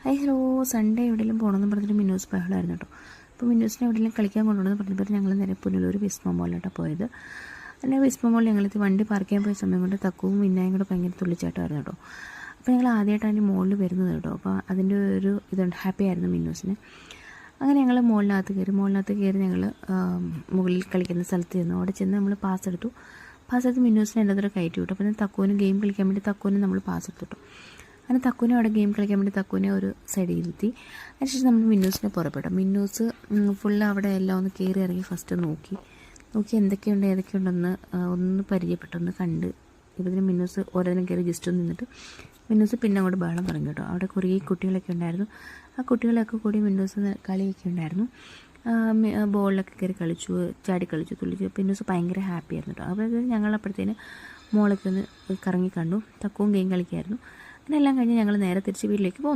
Hello, Sunday എവിടെയെങ്കിലും പോകണമെന്ന് പറഞ്ഞിട്ട് മിന്നൂസ് ബഹളമായിരുന്നു കേട്ടോ. അപ്പോൾ മിന്നൂസിനെ എവിടെയെങ്കിലും കളിക്കാൻ കൊണ്ടുപോകണമെന്ന് പറഞ്ഞപ്പോൾ ഞങ്ങൾ നേരെ പുനലൂർ വിസ്മ മോളിലോട്ടാണ് പോയത്. അങ്ങനെ വിസ്മ മോളിൽ ഞങ്ങളെത്തി വണ്ടി പാർക്ക് ചെയ്യാൻ പോയ സമയം കൊണ്ട് തക്കുവും മിന്നായും കൂടെ ഭയങ്കര തുള്ളിച്ചാട്ടമായിരുന്നു കേട്ടോ. അപ്പോൾ ഞങ്ങൾ ആദ്യമായിട്ടാണ് അതിൻ്റെ മുകളിൽ വരുന്നത് കേട്ടോ. അപ്പോൾ അതിൻ്റെ ഒരു ഇതുണ്ട്, ഹാപ്പി ആയിരുന്നു മിന്നൂസിന്. അങ്ങനെ ഞങ്ങൾ മുകളിനകത്ത് കയറി ഞങ്ങൾ മുകളിൽ കളിക്കുന്ന സ്ഥലത്ത് ചെന്നു. അവിടെ ചെന്ന് നമ്മൾ പാസ് എടുത്തു മിന്നൂസിനെ എൻ്റെ അത്ര കയറ്റി വിട്ടു. അപ്പോൾ ഞാൻ തക്കുവിന് ഗെയിം കളിക്കാൻ വേണ്ടി തക്കുവിന് നമ്മൾ പാസ് എടുത്തു കേട്ടോ. അങ്ങനെ തക്കുവിനെ അവിടെ ഗെയിം കളിക്കാൻ വേണ്ടി തക്കുവിനെ ഒരു സൈഡിൽ ഇരുത്തി. അതിനുശേഷം നമ്മൾ മിന്നൂസിനെ പുറപ്പെട്ടു. മിന്നൂസ് ഫുള്ള് അവിടെ എല്ലാം ഒന്ന് കയറി ഇറങ്ങി ഫസ്റ്റ് നോക്കി ഏതൊക്കെയുണ്ടെന്ന് ഒന്ന് പരിചയപ്പെട്ടൊന്ന് കണ്ട്. ഇതിന് മിന്നൂസ് ഓരോന്നിനും കയറി ജസ്റ്റ് ഒന്ന് നിന്നിട്ട് മിന്നൂസ് പിന്നെ അങ്ങോട്ട് ബഹളം തുടങ്ങി കേട്ടോ. അവിടെ കുറേ കുട്ടികളൊക്കെ ഉണ്ടായിരുന്നു. ആ കുട്ടികളൊക്കെ കൂടി മിന്നൂസ് കളിയൊക്കെ ഉണ്ടായിരുന്നു. ബോളിലൊക്കെ കയറി കളിച്ചു, ചാടി കളിച്ചു, തുള്ളിച്ചു. മിന്നൂസ് ഭയങ്കര ഹാപ്പി ആയിരുന്നു കേട്ടോ. അപ്പോൾ ഞങ്ങളപ്പോഴത്തേന് മോളൊക്കെ ഒന്ന് കറങ്ങി കണ്ടു. തക്കവും ഗെയിം കളിക്കായിരുന്നു. എല്ലാം കഴിഞ്ഞ് ഞങ്ങൾ നേരെ തിരിച്ച് വീട്ടിലേക്ക് പോകുന്നു.